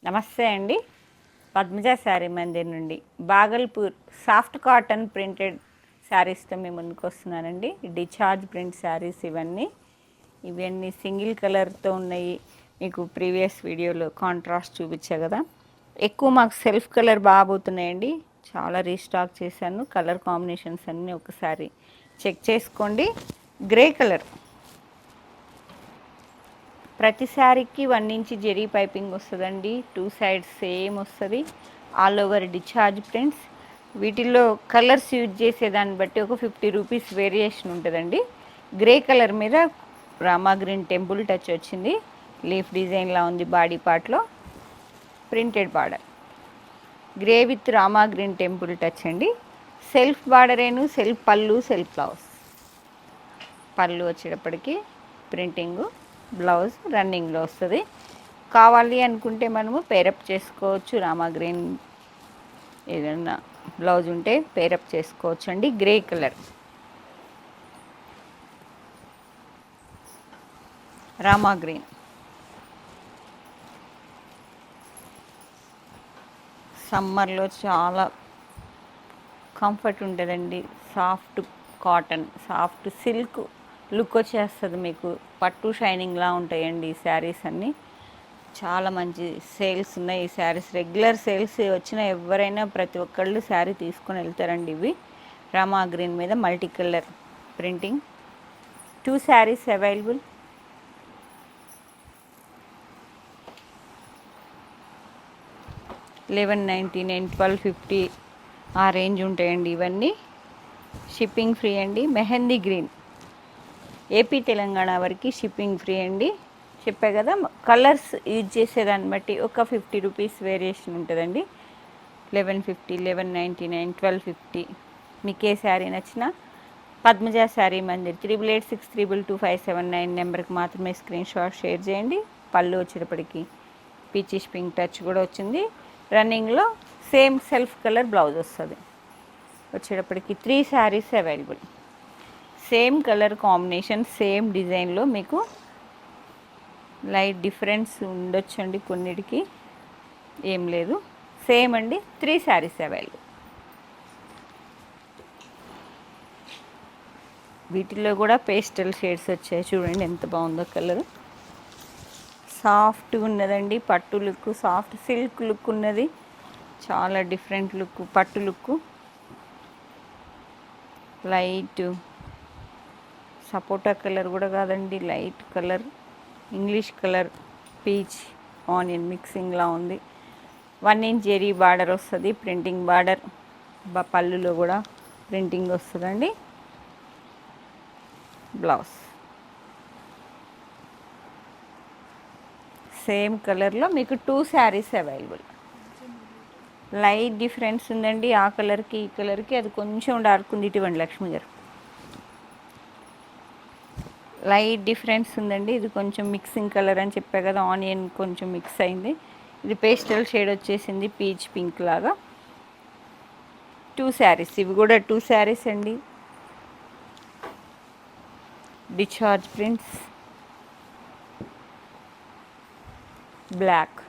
నమస్తే అండి. పద్మజ శారీ మందిర్ నుండి బాగల్పూర్ సాఫ్ట్ కాటన్ ప్రింటెడ్ శారీస్తో మేము ముందుకు వస్తున్నానండి. డిఛార్జ్ ప్రింట్ శారీస్ ఇవన్నీ సింగిల్ కలర్తో ఉన్నాయి. మీకు ప్రీవియస్ వీడియోలో కాంట్రాస్ట్ చూపించా కదా. ఎక్కువ మాకు సెల్ఫ్ కలర్ బాగుతున్నాయండి. చాలా రీస్టాక్ చేశాను. కలర్ కాంబినేషన్స్ అన్నీ ఒకసారి చెక్ చేసుకోండి. గ్రే కలర్ ప్రతి శారీకి 1 ఇంచ్ జెరీ పైపింగ్ వస్తుందండి. 2 సైడ్స్ సేమ్ వస్తుంది. All over discharge prints. వీటిల్లో కలర్స్ యూజ్ చేసేదాన్ని బట్టి ఒక 50 రూపీస్ వేరియేషన్ ఉంటుందండి. గ్రే కలర్ మీద రామా గ్రీన్ టెంపుల్ టచ్ వచ్చింది. లీఫ్ డిజైన్లా ఉంది. బాడీ పార్ట్లో printed border. Grey with Rama green temple touch అండి. సెల్ఫ్ బార్డరేను, సెల్ఫ్ పళ్ళు, సెల్ఫ్ బ్లౌజ్. పళ్ళు వచ్చేటప్పటికి ప్రింటింగు, బ్లౌజ్ రన్నింగ్లో వస్తుంది. కావాలి అనుకుంటే మనము పేరప్ చేసుకోవచ్చు. రామా గ్రీన్ ఏదైనా బ్లౌజ్ ఉంటే పేరప్ చేసుకోవచ్చు అండి. గ్రే కలర్ రామా గ్రీన్, సమ్మర్లో చాలా కంఫర్ట్ ఉంటుందండి. Soft cotton, soft silk look వచ్చేస్తుంది మీకు. పట్టు షైనింగ్లా ఉంటాయండి ఈ శారీస్ అన్నీ. చాలా మంచి సేల్స్ ఉన్నాయి ఈ శారీస్. రెగ్యులర్ సేల్స్ వచ్చిన ఎవరైనా ప్రతి ఒక్కళ్ళు శారీ తీసుకొని వెళ్తారండి. ఇవి రామా గ్రీన్ మీద multi colour printing. 2 saris available. $11.99, $12.50 ఆ రేంజ్ ఉంటాయండి ఇవన్నీ. షిప్పింగ్ ఫ్రీ అండి. మెహందీ గ్రీన్ ఏపీ తెలంగాణ వరకు షిప్పింగ్ ఫ్రీ అండి. చెప్పే కదా, కలర్స్ యూజ్ చేసేదాన్ని బట్టి ఒక 50 రూపీస్ వేరియేషన్ ఉంటుందండి. 11.50, 11.99, 12.50. మీకు ఏ శారీ నచ్చినా పద్మజ శారీ మందిర్ 8886222579 నెంబర్కి మాత్రమే స్క్రీన్ షాట్ షేర్ చేయండి. పళ్ళు వచ్చేటప్పటికి పీచిష్ పింక్ టచ్ కూడా వచ్చింది. రన్నింగ్లో సేమ్ సెల్ఫ్ కలర్ బ్లౌజ్ వస్తుంది. వచ్చేటప్పటికి 3 saris available. Same colour combination, same డిజైన్లో మీకు లైట్ డిఫరెన్స్ ఉండొచ్చండి. కొన్నిటికి ఏం లేదు, సేమ్ అండి. 3 శారీస్ అవైలబుల్. వీటిల్లో కూడా పేస్టల్ షేడ్స్ వచ్చాయి. చూడండి ఎంత బాగుందో కలర్. సాఫ్ట్గా ఉన్నదండి. పట్టు లుక్, సాఫ్ట్ సిల్క్ లుక్ ఉన్నది. చాలా డిఫరెంట్ లుక్, పట్టు లుక్. లైట్ సపోటా కలర్ కూడా కాదండి, light colour, English colour, peach onion మిక్సింగ్లా ఉంది. 1 ఇంచ్ జెరీ బార్డర్ వస్తుంది. Printing border. పళ్ళులో కూడా ప్రింటింగ్ వస్తుందండి. బ్లౌజ్ సేమ్ కలర్లో మీకు 2 శారీస్ అవైలబుల్. లైట్ డిఫరెన్స్ ఉందండి ఆ కలర్కి ఈ కలర్కి. అది కొంచెం డార్క్ ఉంది. ఇటువంటి లక్ష్మి గారు లైట్ డిఫరెన్స్ ఉందండి. ఇది కొంచెం మిక్సింగ్ కలర్ అని చెప్పా కదా, ఆనియన్ కొంచెం మిక్స్ అయింది. ఇది పేస్టల్ షేడ్ వచ్చేసింది, పీచ్ పింక్ లాగా. 2 శారీస్. ఇవి కూడా 2 శారీస్ అండి. Discharge prints. Black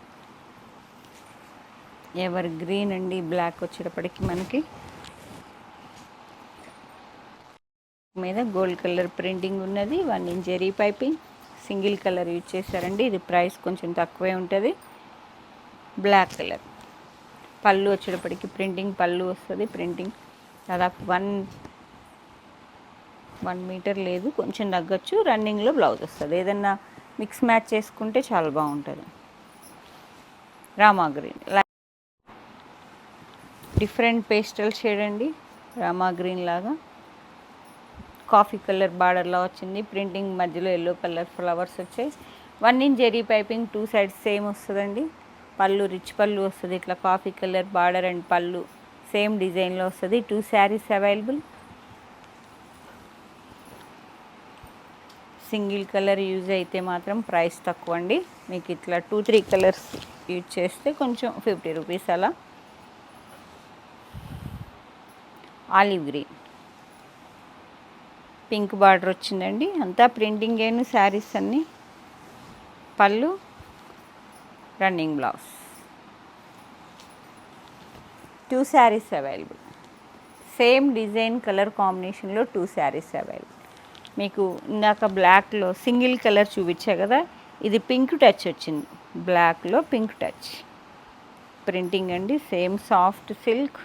evergreen అండి. బ్లాక్ వచ్చేటప్పటికి మనకి మీద గోల్డ్ కలర్ ప్రింటింగ్ ఉన్నది. 1 inch zari piping. Single colour use చేశారండి. ఇది ప్రైస్ కొంచెం తక్కువే ఉంటుంది. Black colour. పళ్ళు వచ్చేటప్పటికి ప్రింటింగ్ పళ్ళు వస్తుంది. ప్రింటింగ్ దాదాపు 1 మీటర్ లేదు, కొంచెం తగ్గచ్చు. రన్నింగ్లో బ్లౌజ్ వస్తుంది. ఏదన్నా మిక్స్ మ్యాచ్ చేసుకుంటే చాలా బాగుంటుంది. Rama green different pastel shade అండి. రామా గ్రీన్ లాగా కాఫీ కలర్ బార్డర్లా వచ్చింది. ప్రింటింగ్ మధ్యలో ఎల్లో కలర్ ఫ్లవర్స్ వచ్చాయి. 1 inch zari piping. 2 sides same వస్తుందండి. పళ్ళు రిచ్ పళ్ళు వస్తుంది. ఇట్లా కాఫీ కలర్ బార్డర్ అండ్ పళ్ళు సేమ్ డిజైన్లో వస్తుంది. 2 saris available. Single colour use అయితే మాత్రం ప్రైస్ తక్కువ అండి. మీకు ఇట్లా 2-3 కలర్స్ యూజ్ చేస్తే కొంచెం 50 రూపీస్ అలా. ఆలివ్ గ్రీన్ పింక్ బార్డర్ వచ్చిందండి. అంతా ప్రింటింగ్ శారీస్ అన్నీ. పళ్ళు running blouse. 2 saris available. Same design colour కాంబినేషన్లో 2 శారీస్ అవైలబుల్. మీకు ఇందాక బ్లాక్లో సింగిల్ కలర్ చూపించా కదా, ఇది పింక్ టచ్ వచ్చింది. బ్లాక్లో పింక్ టచ్ ప్రింటింగ్ అండి. Same soft silk,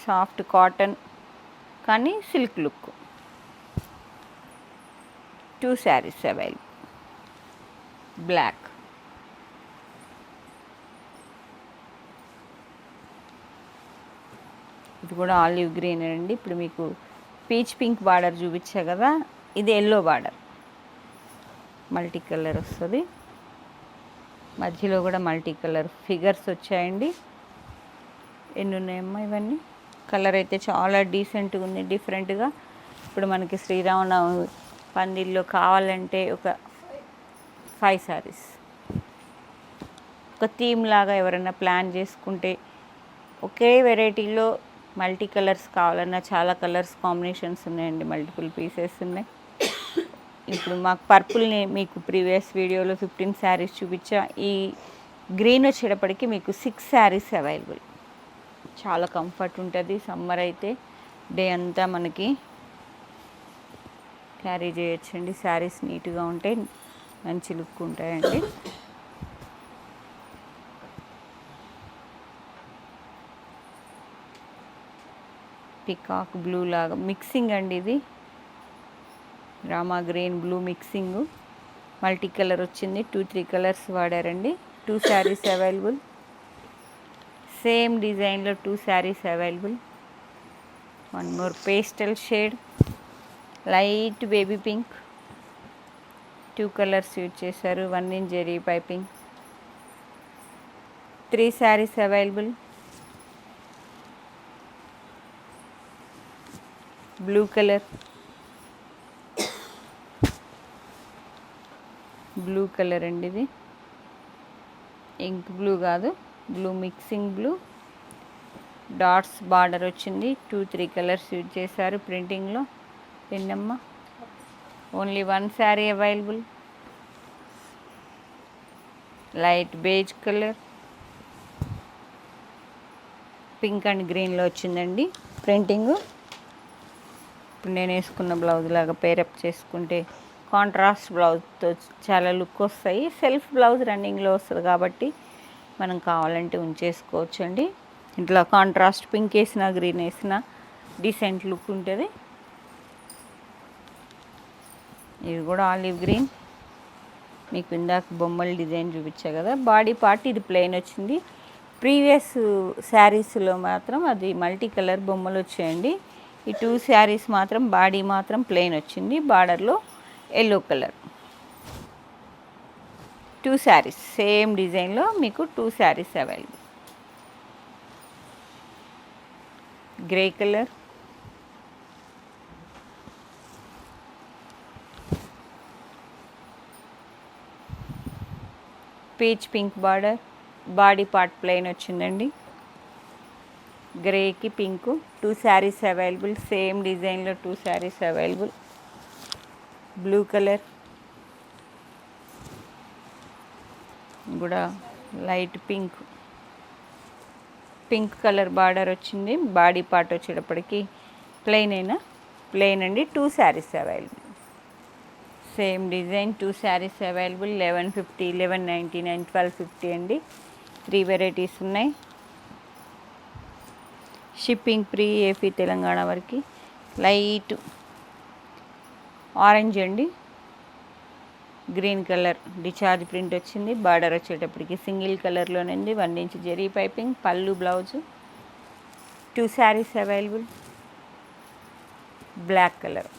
soft cotton, కానీ silk look. 2 saris available. Black, ఇది కూడా ఆలివ్ గ్రీన్ అండి. ఇప్పుడు మీకు పీచ్ పింక్ బార్డర్ చూపించా కదా, ఇది ఎల్లో బార్డర్, మల్టీ కలర్ వస్తుంది. మధ్యలో కూడా మల్టీ కలర్ ఫిగర్స్ వచ్చాయండి. ఎన్ని ఉన్నాయమ్మా ఇవన్నీ? కలర్ అయితే చాలా డీసెంట్గా ఉంది, డిఫరెంట్గా. ఇప్పుడు మనకి శ్రీరామనవమి పందిల్లో కావాలంటే ఒక 5 శారీస్, ఒక థీమ్ లాగా ఎవరైనా ప్లాన్ చేసుకుంటే, ఒకే వెరైటీలో మల్టీ కలర్స్ కావాలన్నా చాలా కలర్స్ కాంబినేషన్స్ ఉన్నాయండి, మల్టిపుల్ పీసెస్ ఉన్నాయి. ఇప్పుడు మాకు పర్పుల్ని మీకు ప్రీవియస్ వీడియోలో 15 శారీస్ చూపించా. ఈ గ్రీన్ వచ్చేటప్పటికి మీకు 6 శారీస్ అవైలబుల్. చాలా కంఫర్ట్ ఉంటుంది. సమ్మర్ అయితే డే అంతా మనకి క్యారీ చేయొచ్చండి. శారీస్ నీట్గా ఉంటాయి, మంచి లుక్ ఉంటాయండి. పికాక్ బ్లూ లాగా మిక్సింగ్ అండి, ఇది Rama green blue mixing, multi colour వచ్చింది. 2-3 కలర్స్ వాడారండి. 2 శారీస్ అవైలబుల్. సేమ్ డిజైన్లో 2 saris available. One more pastel shade, light baby pink, 2 colours use చేశారు. 1 inch zari piping. 3 saris available. Blue colour, blue colour అండి, ఇది ఇంక్ బ్లూ కాదు, blue mixing blue, dots border వచ్చింది. 2-3 colours use చేశారు ప్రింటింగ్లో. పిన్నమ్మ only 1 sari available. Light beige colour, pink and గ్రీన్లో వచ్చిందండి ప్రింటింగ్. ఇప్పుడు నేను వేసుకున్న బ్లౌజ్ లాగా పేరప్ చేసుకుంటే కాంట్రాస్ట్ బ్లౌజ్తో చాలా లుక్ వస్తాయి. సెల్ఫ్ బ్లౌజ్ రన్నింగ్లో వస్తుంది కాబట్టి మనం కావాలంటే ఉంచేసుకోవచ్చు అండి. ఇట్లా కాంట్రాస్ట్ పింక్ వేసినా గ్రీన్ వేసినా డీసెంట్ లుక్ ఉంటుంది. ఇది కూడా ఆలివ్ గ్రీన్. మీకు ఇందాక బొమ్మల డిజైన్ చూపించా కదా, బాడీ పార్ట్ ఇది ప్లెయిన్ వచ్చింది. ప్రీవియస్ శారీస్లో మాత్రం అది మల్టీ కలర్ బొమ్మలు వచ్చాయండి. ఈ 2 శారీస్ మాత్రం బాడీ మాత్రం ప్లెయిన్ వచ్చింది, బార్డర్లో ఎల్లో కలర్. 2 శారీస్ సేమ్ డిజైన్లో మీకు 2 saris available. Grey colour, peach pink border, body part plain వచ్చిందండి. గ్రేకి పింక్, 2 శారీస్ అవైలబుల్. సేమ్ డిజైన్లో 2 శారీస్ అవైలబుల్. బ్లూ కలర్ కూడా light pink, pink colour border వచ్చింది. బాడీ పార్ట్ వచ్చేటప్పటికి ప్లెయిన్ అండి. 2 saris available. Same design 2 saris available. 1150, 1199, 1250 అండి. 3 వెరైటీస్ ఉన్నాయి. షిప్పింగ్ ఫ్రీ ఏపీ తెలంగాణ వరకు. Light orange అండి, గ్రీన్ కలర్ డిచార్జ్ ప్రింట్ వచ్చింది. బార్డర్ వచ్చేటప్పటికి సింగిల్ కలర్లోనండి. 1 ఇంచ్ జెరీ పైపింగ్. పళ్ళు blouse. 2 saris available. Black colour,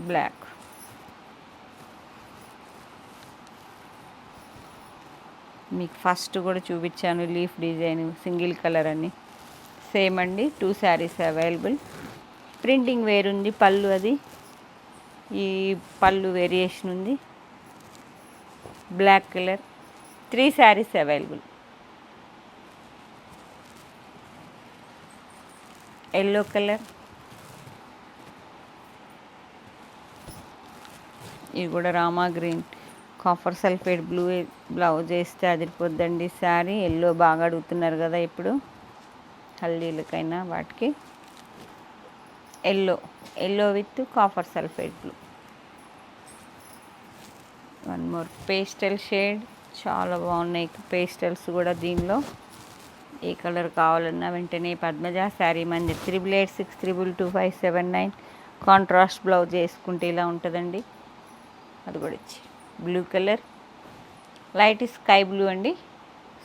black, మీకు ఫస్ట్ కూడా చూపించాను లీఫ్ డిజైన్ సింగిల్ కలర్ అని. సేమ్ అండి. 2 శారీస్ అవైలబుల్. ప్రింటింగ్ వేరుంది, పళ్ళు అది ఈ పళ్ళు వేరియేషన్ ఉంది. Black colour. 3 saris available. Yellow colour, ఇది కూడా Rama green copper sulphate blue blouse వేస్తే అదిరిపోద్దండి శారీ. ఎల్లో బాగా అడుగుతున్నారు కదా ఇప్పుడు హల్దీలకైనా వాటికి. Yellow with copper sulphate blue. One more pastel shade, చాలా బాగున్నాయి పేస్టల్స్ కూడా. దీనిలో ఏ కలర్ కావాలన్నా వెంటనే పద్మజ శారీ మందిర్ 8886222579. కాంట్రాస్ట్ బ్లౌజ్ వేసుకుంటే ఇలా ఉంటుందండి. అది కూడా ఇచ్చి blue colour, light sky blue అండి.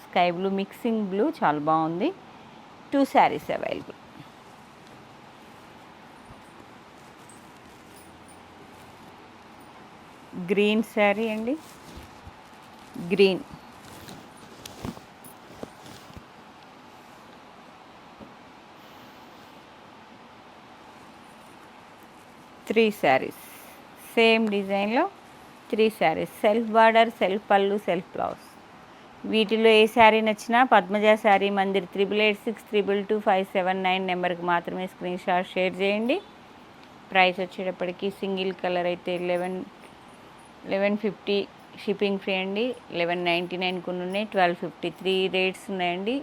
స్కై బ్లూ మిక్సింగ్ బ్లూ చాలా బాగుంది. 2 శారీస్ అవైలబుల్. గ్రీన్ శారీ అండి, గ్రీన్. త్రీ శారీస్ సేమ్ డిజైన్లో 3 శారీస్. సెల్ఫ్ బార్డర్, సెల్ఫ్ పళ్ళు, సెల్ఫ్ బ్లౌజ్. వీటిలో ఏ శారీ నచ్చినా పద్మజ శారీ మందిర్ 8886222579 నెంబర్కి మాత్రమే స్క్రీన్ షాట్ షేర్ చేయండి. ప్రైస్ వచ్చేటప్పటికి సింగిల్ కలర్ అయితే 1150 షిప్పింగ్ ఫ్రీ అండి. 1199 కొన్ని ఉన్నాయి, 1250 3 రేట్స్ ఉన్నాయండి.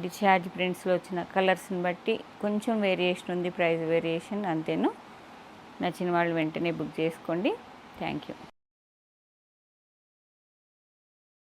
డిశ్చార్జ్ ప్రింట్స్లో వచ్చిన కలర్స్ని బట్టి కొంచెం వేరియేషన్ ఉంది, ప్రైస్ వేరియేషన్ అంతేను. నచ్చిన వాళ్ళు వెంటనే బుక్ చేసుకోండి. Thank you.